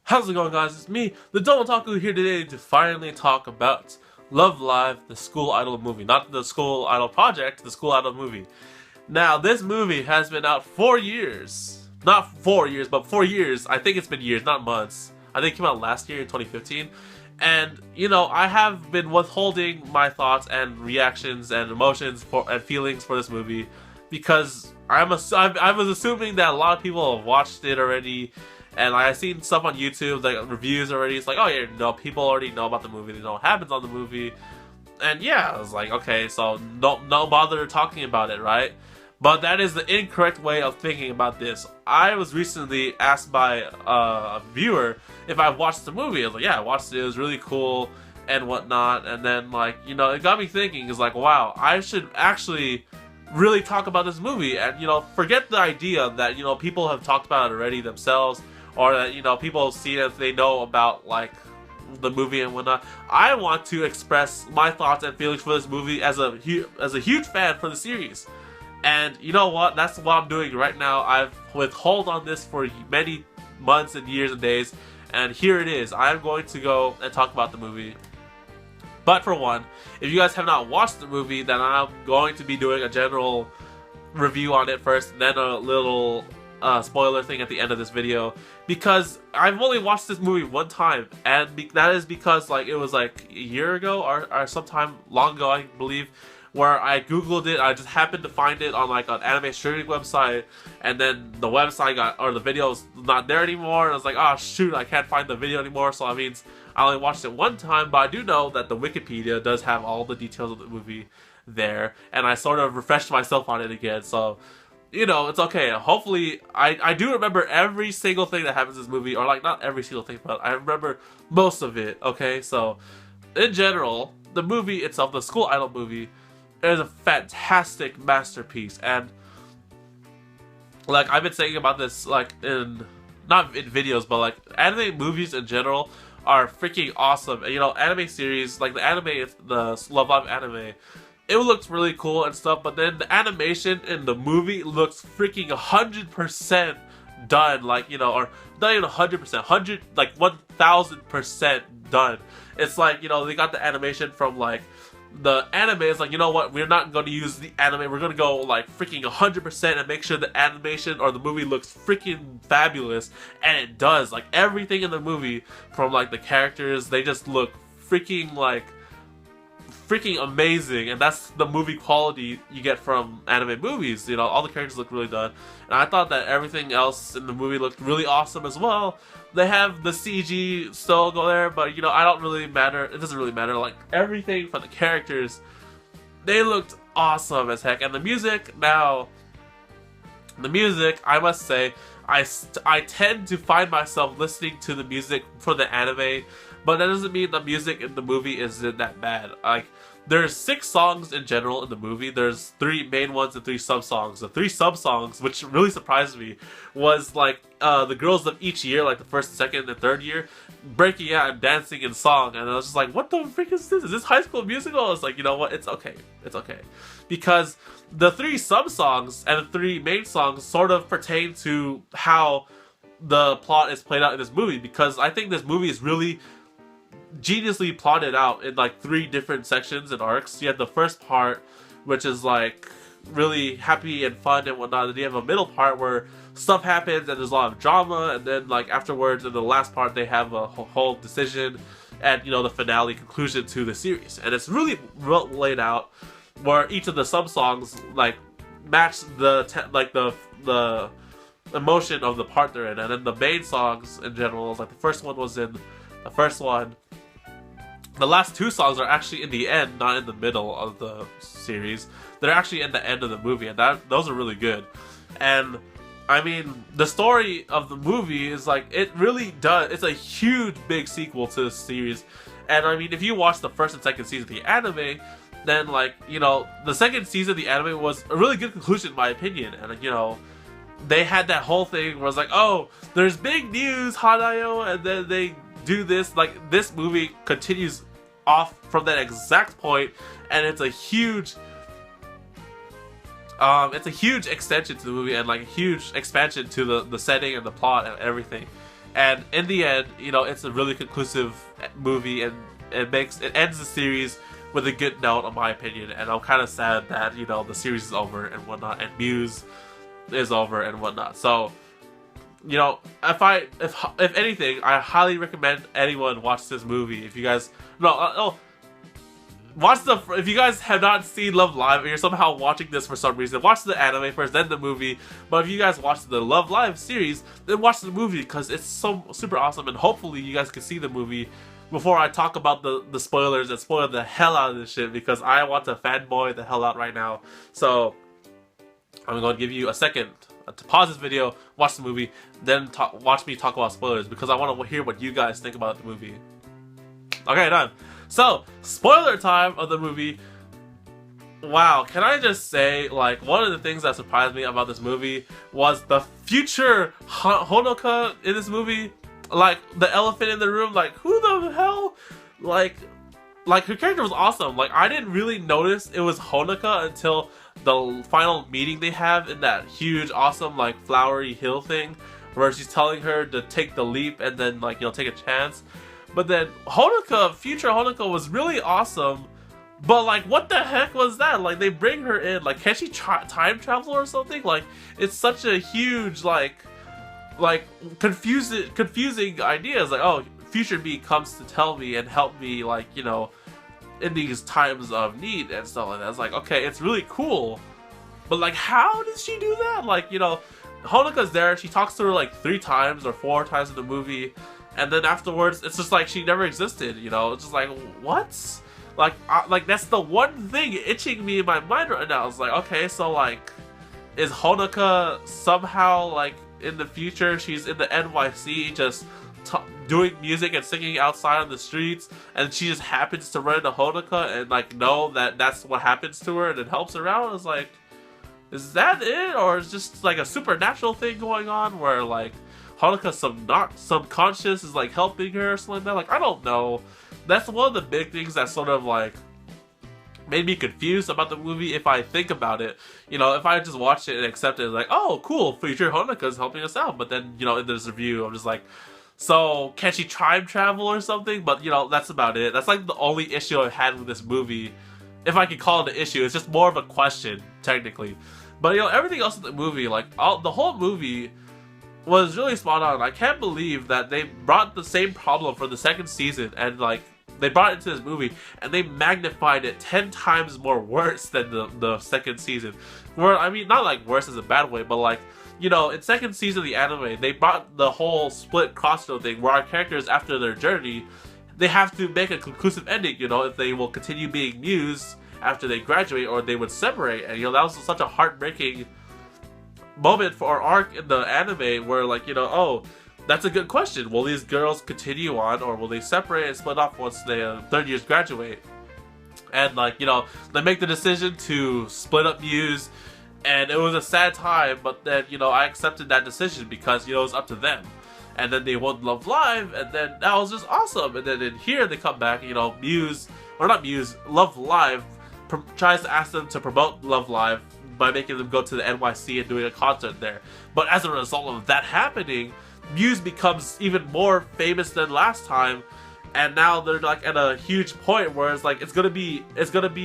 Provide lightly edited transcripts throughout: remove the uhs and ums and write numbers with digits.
How's it going, guys? It's me, the Double Taku, here today to finally talk about Love Live, the School Idol movie. Not the School Idol project, the School Idol movie. Now, this movie has been out 4 years. Not 4 years, but 4 years. I think it's been years, not months. I think it came out last year in 2015. And, I have been withholding my thoughts and reactions and emotions and feelings for this movie because I was assuming that a lot of people have watched it already. And I've seen stuff on YouTube, like reviews already. It's like, oh yeah, no, people already know about the movie. They know what happens on the movie. And yeah, I was like, okay, so don't bother talking about it, right? But that is the incorrect way of thinking about this. I was recently asked by a viewer if I watched the movie. I was like, yeah, I watched it. It was really cool and whatnot. And then, it got me thinking. It's like, wow, I should actually really talk about this movie and, forget the idea that, people have talked about it already themselves, or that, people see it, they know about, the movie and whatnot. I want to express my thoughts and feelings for this movie as a huge fan for the series. And you know what? That's what I'm doing right now. I've withheld on this for many months and years and days, and here it is. I'm going to go and talk about the movie. But for one, if you guys have not watched the movie, then I'm going to be doing a general review on it first, and then a little spoiler thing at the end of this video, because I've only watched this movie one time, and that is because it was a year ago or sometime long ago, I believe, where I googled it. I just happened to find it on an anime streaming website, and then the website the video's not there anymore, and I was like, oh shoot, I can't find the video anymore, so that means I only watched it one time. But I do know that the Wikipedia does have all the details of the movie there, and I sort of refreshed myself on it again, so it's okay. Hopefully, I do remember every single thing that happens in this movie, or not every single thing, but I remember most of it, okay? So, in general, the movie itself, the School Idol movie, is a fantastic masterpiece, and I've been saying about this not in videos, but anime movies in general are freaking awesome. And, anime series, the anime, the Love Live anime, it looks really cool and stuff, but then the animation in the movie looks freaking 100% done, or not even 100%, 1000% done. It's they got the animation from the anime is you know what, we're not going to use the anime, we're going to go freaking 100% and make sure the animation or the movie looks freaking fabulous, and it does. Everything in the movie, from the characters, they just look freaking amazing, and that's the movie quality you get from anime movies. All the characters look really done, and I thought that everything else in the movie looked really awesome as well. They have the CG still go there, but I don't really matter. It doesn't really matter. Everything from the characters, they looked awesome as heck. And the music, I must say, I tend to find myself listening to the music for the anime, but that doesn't mean the music in the movie isn't that bad. There's 6 songs in general in the movie. There's 3 main ones and 3 sub-songs. The 3 sub-songs, which really surprised me, was the girls of each year, the first, second, and third year, breaking out and dancing in song. And I was just like, what the frick is this? Is this High School Musical? It's you know what? It's okay. It's okay. Because the 3 sub-songs and the 3 main songs sort of pertain to how the plot is played out in this movie. Because I think this movie is really geniusly plotted out in 3 different sections and arcs. You have the first part, which is really happy and fun and whatnot, and you have a middle part where stuff happens and there's a lot of drama, and then afterwards in the last part they have a whole decision and the finale conclusion to the series. And it's really well laid out, where each of the sub songs match the emotion of the part they're in. And then the main songs in general, the first one was in the first one. The last 2 songs are actually in the end, not in the middle of the series. They're actually in the end of the movie, and those are really good. And I mean, the story of the movie is it really does. It's a huge, big sequel to the series. And I mean, if you watch the first and second season of the anime, then the second season of the anime was a really good conclusion in my opinion. And they had that whole thing where it's oh, there's big news, Hanayo, and then they do this. This movie continues off from that exact point, and it's a huge extension to the movie, and a huge expansion to the setting and the plot and everything. And in the end, you know, it's a really conclusive movie, and it ends the series with a good note, in my opinion. And I'm kind of sad that, you know, the series is over and whatnot, and Muse is over and whatnot. So, you know, if anything, I highly recommend anyone watch this movie. If you guys if you guys have not seen Love Live and you're somehow watching this for some reason, watch the anime first, then the movie. But if you guys watch the Love Live series, then watch the movie, because it's so super awesome, and hopefully you guys can see the movie before I talk about the spoilers and spoil the hell out of this shit, because I want to fanboy the hell out right now. So I'm going to give you a second to pause this video, watch the movie, then watch me talk about spoilers, because I want to hear what you guys think about the movie. Okay, done. So, spoiler time of the movie. Wow, can I just say, like, one of the things that surprised me about this movie was the future Honoka in this movie. Like, the elephant in the room, like, who the hell? Like her character was awesome. Like, I didn't really notice it was Honoka until the final meeting they have in that huge, awesome, like, flowery hill thing, where she's telling her to take the leap and then, like, you know, take a chance. But then Honoka, future Honoka, was really awesome. But, like, what the heck was that? Like, they bring her in. Like, can she time travel or something? Like, it's such a huge, like confusing idea. It's like, oh, future me comes to tell me and help me, like, you know, in these times of need and stuff like that. It's like, okay, it's really cool. But, like, how did she do that? Like, you know, Honoka's there. She talks to her, like, 3 times or 4 times in the movie. And then afterwards, it's just like she never existed, you know? It's just like, what? Like that's the one thing itching me in my mind right now. It's like, okay, so, like, is Honoka somehow, like, in the future, she's in the NYC just doing music and singing outside on the streets, and she just happens to run into Honoka and, like, know that that's what happens to her and it helps her out? It's like, is that it? Or is just, like, a supernatural thing going on where, like, Honoka subconscious is, like, helping her or something like that? Like, I don't know. That's one of the big things that sort of, like, made me confused about the movie if I think about it. You know, if I just watch it and accept it, like, oh, cool, future Honoka's helping us out. But then, you know, in this review, I'm just like, so can she time travel or something? But, you know, that's about it. That's, like, the only issue I've had with this movie. If I could call it an issue, it's just more of a question, technically. But, you know, everything else in the movie, like, the whole movie was really spot on. I can't believe that they brought the same problem for the second season, and, like, they brought it into this movie and they magnified it 10 times more worse than the second season. Where, I mean, not like worse as a bad way, but, like, you know, in second season of the anime, they brought the whole split crossroad thing where our characters, after their journey, they have to make a conclusive ending, you know, if they will continue being Muse after they graduate, or they would separate. And, you know, that was such a heartbreaking moment for our arc in the anime where, like, you know, oh, that's a good question. Will these girls continue on, or will they separate and split off once they third years graduate? And, like, you know, they make the decision to split up Muse, and it was a sad time, but then, you know, I accepted that decision because, you know, it was up to them. And then they won Love Live, and then that was just awesome. And then in here they come back, you know, Muse, or not Muse, Love Live tries to ask them to promote Love Live by making them go to the NYC and doing a concert there. But as a result of that happening, Muse becomes even more famous than last time, and now they're, like, at a huge point where it's like it's gonna be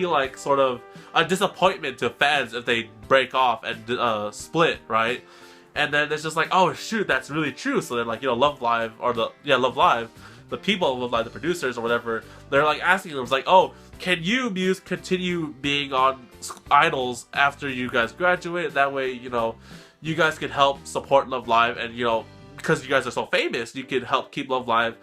like sort of a disappointment to fans if they break off and split, right? And then it's just like, oh shoot, that's really true. So then, like, you know, Love Live, or Love Live, the people of Love Live, the producers or whatever, they're, like, asking them, it's like, oh, can you, Muse, continue being on Idols after you guys graduate? That way, you know, you guys can help support Love Live, and, you know, because you guys are so famous, you can help keep Love Live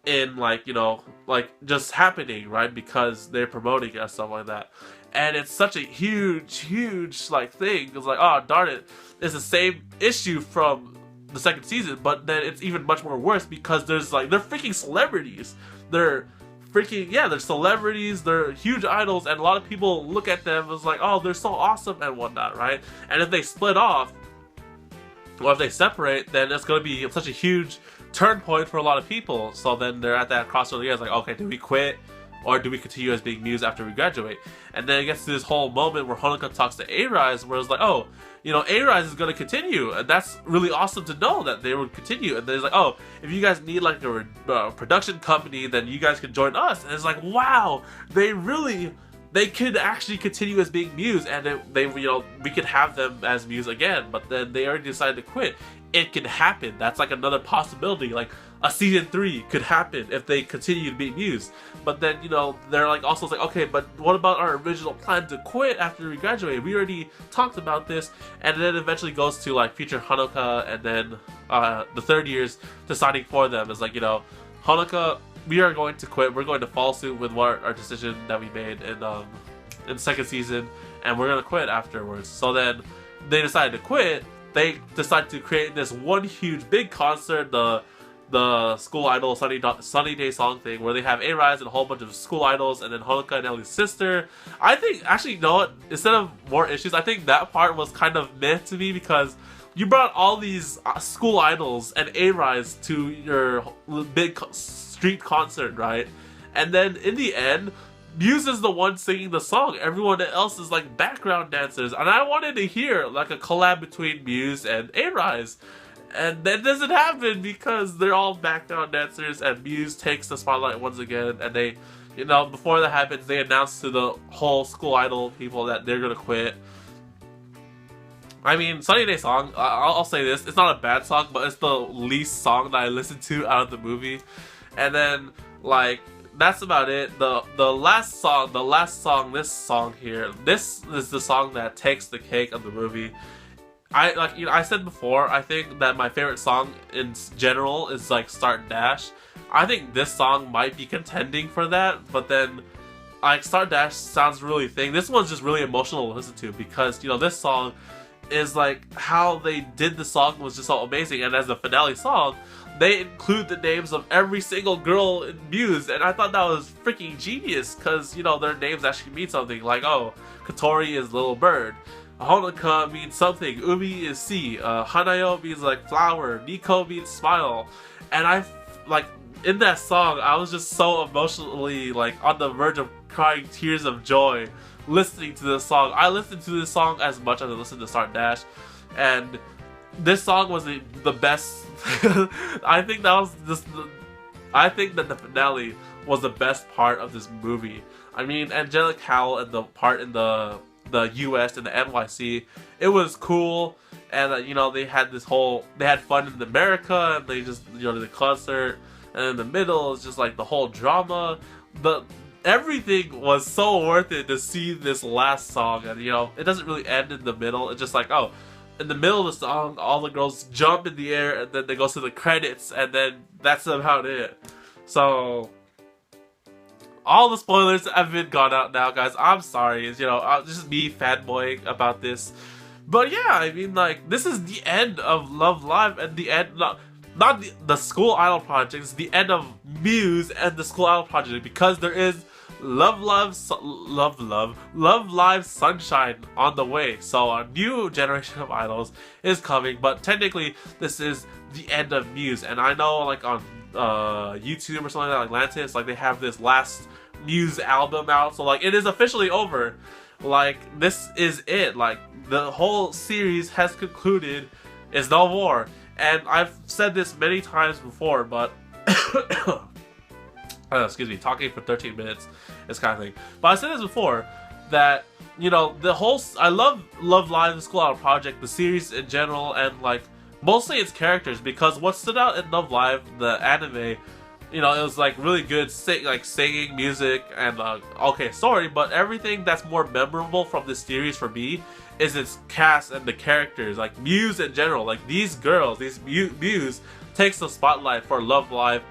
in, like, you know, like, just happening, right? Because they're promoting it and stuff like that. And it's such a huge, like, thing. It's like, oh, darn it. It's the same issue from the second season, but then it's even much more worse because there's, like, they're freaking celebrities. They're freaking, yeah, they're celebrities, they're huge idols, and a lot of people look at them as like, oh, they're so awesome and whatnot, right? And if they split off, or if they separate, then it's going to be such a huge turn point for a lot of people. So then they're at that crossroads again. It's like, okay, do we quit or do we continue as being Muse after we graduate? And then it gets to this whole moment where Honoka talks to A-Rise, where it's like, oh, you know, A-Rise is going to continue, and that's really awesome to know that they would continue. And then it's like, oh, if you guys need like a production company, then you guys can join us. And it's like, wow, they could actually continue as being Muse, and they you know, we could have them as Muse again, but then they already decided to quit. It could happen. That's like another possibility. Like a season 3 could happen if they continue to be Muse. But then, you know, they're like also like, okay, but what about our original plan to quit after we graduate? We already talked about this, and then eventually goes to like future Honoka, and then the third years deciding for them is like, you know, Honoka, we are going to quit. We're going to follow suit with our decision that we made in the second season, and we're gonna quit afterwards. So then they decided to quit. They decided to create this one huge big concert, the school idol Sunny Day Song thing, where they have A-Rise and a whole bunch of school idols, and then Honoka and Ellie's sister. I think actually, you know what? Instead of more issues, I think that part was kind of meh to me, because you brought all these school idols and A-Rise to your big street concert, right? And then in the end, Muse is the one singing the song. Everyone else is like background dancers. And I wanted to hear like a collab between Muse and A-Rise. And that doesn't happen because they're all background dancers, and Muse takes the spotlight once again. And they, you know, before that happens, they announce to the whole school idol people that they're gonna quit. I mean, Sunny Day Song, I'll say this, it's not a bad song, but it's the least song that I listened to out of the movie. And then, like, that's about it. The last song, this song here, this is the song that takes the cake of the movie. I said before, I think that my favorite song in general is like Start Dash. I think this song might be contending for that, but then like Start Dash sounds really thing. This one's just really emotional to listen to, because, you know, this song is like, how they did the song was just so amazing, and as the finale song, they include the names of every single girl in Muse, and I thought that was freaking genius, because, you know, their names actually mean something. Like, oh, Katori is Little Bird, Honoka means something, Umi is sea, Hanayo means like flower, Nico means smile. And I, like, in that song, I was just so emotionally like on the verge of crying tears of joy listening to this song. I listened to this song as much as I listened to Start Dash, and this song was the best. I think that was just I think that the finale was the best part of this movie. I mean, Angelic Howl and the part in the US and the NYC, it was cool, and you know, they had fun in America, and they just, you know, did the concert, and in the middle is just like the whole drama. Everything was so worth it to see this last song, and you know, it doesn't really end in the middle. It's just like, oh, in the middle of the song, all the girls jump in the air, and then they go to the credits, and then that's about it. So all the spoilers have been gone out now, guys. I'm sorry. It's, you know, this is me fanboying about this. But yeah, I mean, like, this is the end of Love Live, and the end, not the School Idol Project, it's the end of Muse and the School Idol Project, because there is Love Live Sunshine on the way. So a new generation of idols is coming, but technically this is the end of Muse. And I know, like, on YouTube or something like that, like Lantis, like, they have this last Muse album out, so like, it is officially over. Like, this is it. Like, the whole series has concluded. It's no more. And I've said this many times before, but excuse me, talking for 13 minutes is kind of thing. But I said this before, that, you know, I love Love Live, the School Idol Project, the series in general, and like mostly its characters, because what stood out in Love Live, the anime, you know, it was like really good singing, music, and okay, story, but everything that's more memorable from this series for me is its cast and the characters, like Muse in general. Like, these girls, Muse takes the spotlight for Love Live,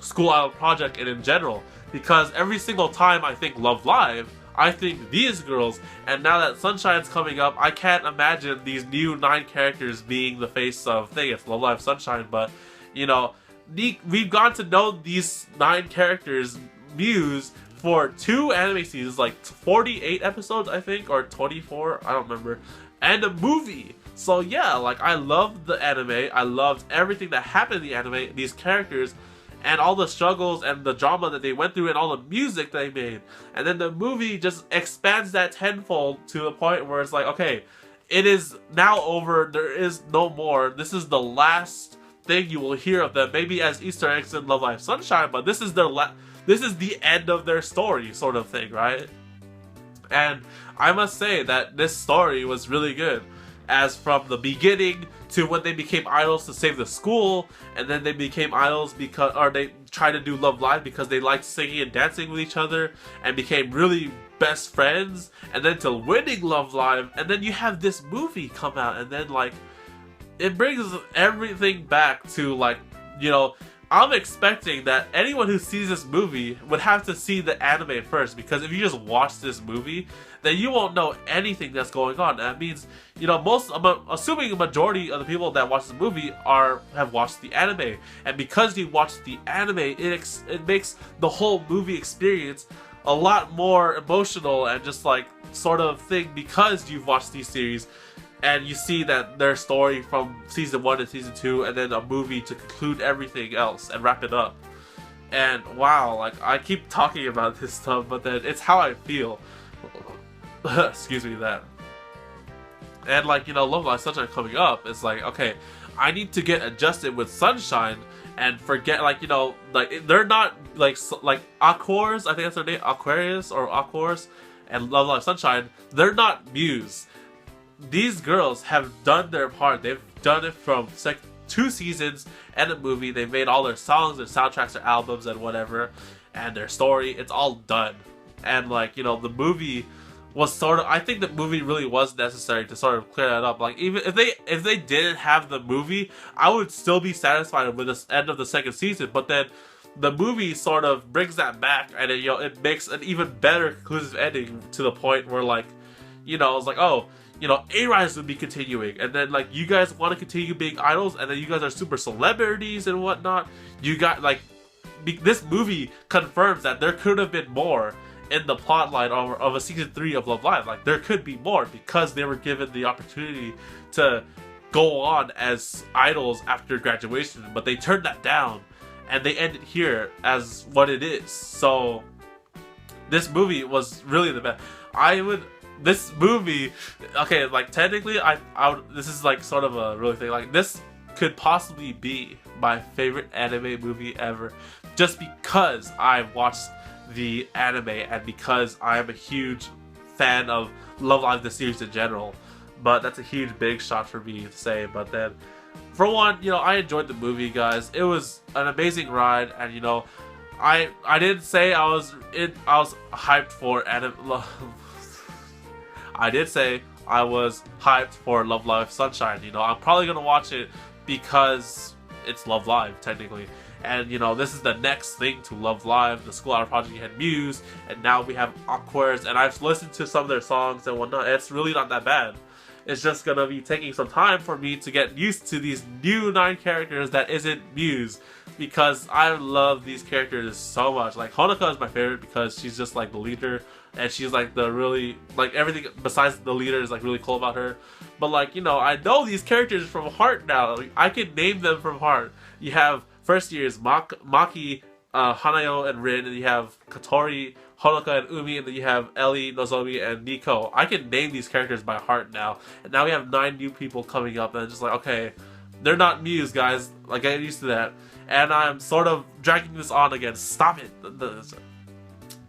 School Idol Project, and in general, because every single time I think Love Live, I think these girls, and now that Sunshine's coming up, I can't imagine these new 9 characters being the face of it's Love Live Sunshine, but, you know, we've gotten to know these 9 characters, Muse, for 2 anime seasons, like 48 episodes, I think, or 24, I don't remember, and a movie. So yeah, like, I loved the anime, I loved everything that happened in the anime, these characters, and all the struggles and the drama that they went through and all the music they made. And then the movie just expands that tenfold to the point where it's like, okay, it is now over, there is no more. This is the last thing you will hear of them, maybe as Easter eggs in Love Live Sunshine, but this is their this is the end of their story, sort of thing, right? And I must say that this story was really good, as from the beginning to when they became idols to save the school, and then they became idols because, or they tried to do Love Live because they liked singing and dancing with each other, and became really best friends, and then to winning Love Live, and then you have this movie come out, and then like, it brings everything back to like, you know, I'm expecting that anyone who sees this movie would have to see the anime first, because if you just watch this movie, then you won't know anything that's going on. That means, you know, I'm assuming a majority of the people that watch the movie have watched the anime, and because you watched the anime, it makes the whole movie experience a lot more emotional and just like sort of thing, because you've watched these series. And you see that their story from season 1 and season 2, and then a movie to conclude everything else and wrap it up. And wow, like, I keep talking about this stuff, but then it's how I feel. Excuse me, that. And like, you know, Love Live Sunshine coming up, it's like, okay, I need to get adjusted with Sunshine and forget, like, you know, like, they're not like Aquars, I think that's their name, Aquarius or Aquars, and Love Live Sunshine, they're not Muse. These girls have done their part. They've done it from 2 seasons and a movie. They've made all their songs, their soundtracks, their albums, and whatever, and their story. It's all done. And like, you know, the movie was sort of, I think the movie really was necessary to sort of clear that up. Like, even if they didn't have the movie, I would still be satisfied with the end of the 2nd season. But then the movie sort of brings that back, and it, you know, it makes an even better conclusive ending, to the point where, like, you know, it's like, oh, you know, A-Rise would be continuing, and then like, you guys want to continue being idols, and then you guys are super celebrities and whatnot. You got like, this movie confirms that there could have been more in the plotline of a season 3 of Love Live. Like, there could be more, because they were given the opportunity to go on as idols after graduation, but they turned that down, and they ended here as what it is. So this movie was really the best. This movie, okay, like, technically, this is like sort of a really thing. Like, this could possibly be my favorite anime movie ever, just because I watched the anime and because I am a huge fan of Love Live, the series in general. But that's a huge big shot for me to say. But then, for one, you know, I enjoyed the movie, guys. It was an amazing ride, and you know, I didn't say I was hyped for anime. I did say I was hyped for Love Live Sunshine. You know, I'm probably gonna watch it because it's Love Live, technically. And you know, this is the next thing to Love Live. The School Idol Project had Muse, and now we have Aquarius, and I've listened to some of their songs and whatnot. It's really not that bad. It's just gonna be taking some time for me to get used to these new 9 characters that isn't Muse, because I love these characters so much. Like, Honoka is my favorite because she's just like the leader, and she's like the really, like, everything besides the leader is like really cool about her. But like, you know, I know these characters from heart now. Like, I can name them from heart. You have first years Maki, Hanayo, and Rin, and you have Katori, Honoka, and Umi, and then you have Ellie, Nozomi, and Nico. I can name these characters by heart now. And now we have 9 new people coming up, and it's just like, okay, they're not Muse, guys. Like, get used to that. And I'm sort of dragging this on again. Stop it.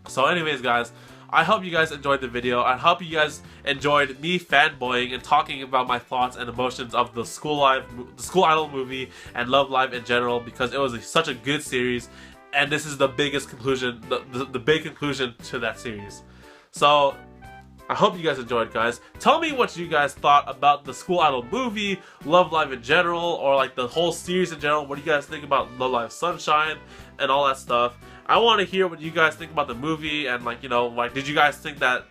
So anyways, guys, I hope you guys enjoyed the video. I hope you guys enjoyed me fanboying and talking about my thoughts and emotions of the School Idol movie and Love Live in general, because it was such a good series, and this is the biggest conclusion, the big conclusion to that series. So I hope you guys enjoyed, guys. Tell me what you guys thought about the School Idol movie, Love Live in general, or like the whole series in general. What do you guys think about Love Live Sunshine and all that stuff? I want to hear what you guys think about the movie, and like, you know, like, did you guys think that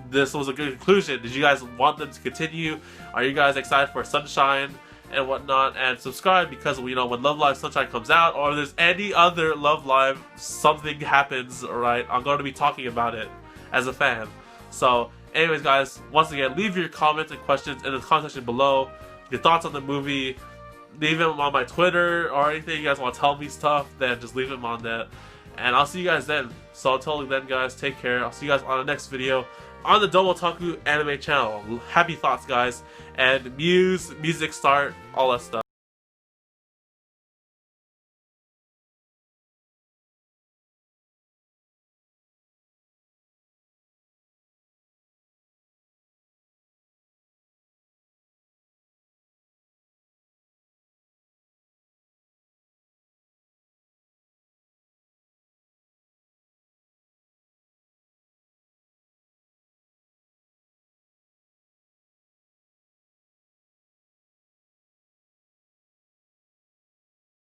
this was a good conclusion? Did you guys want them to continue? Are you guys excited for Sunshine and whatnot? And subscribe, because, you know, when Love Live Sunshine comes out, or there's any other Love Live, something happens, right? I'm going to be talking about it as a fan. So anyways, guys, once again, leave your comments and questions in the comment section below. Your thoughts on the movie, leave them on my Twitter or anything. You guys want to tell me stuff, then just leave them on that. And I'll see you guys then. So until then, guys, take care. I'll see you guys on the next video on the Domo Otaku Anime channel. Happy thoughts, guys. And music start, all that stuff.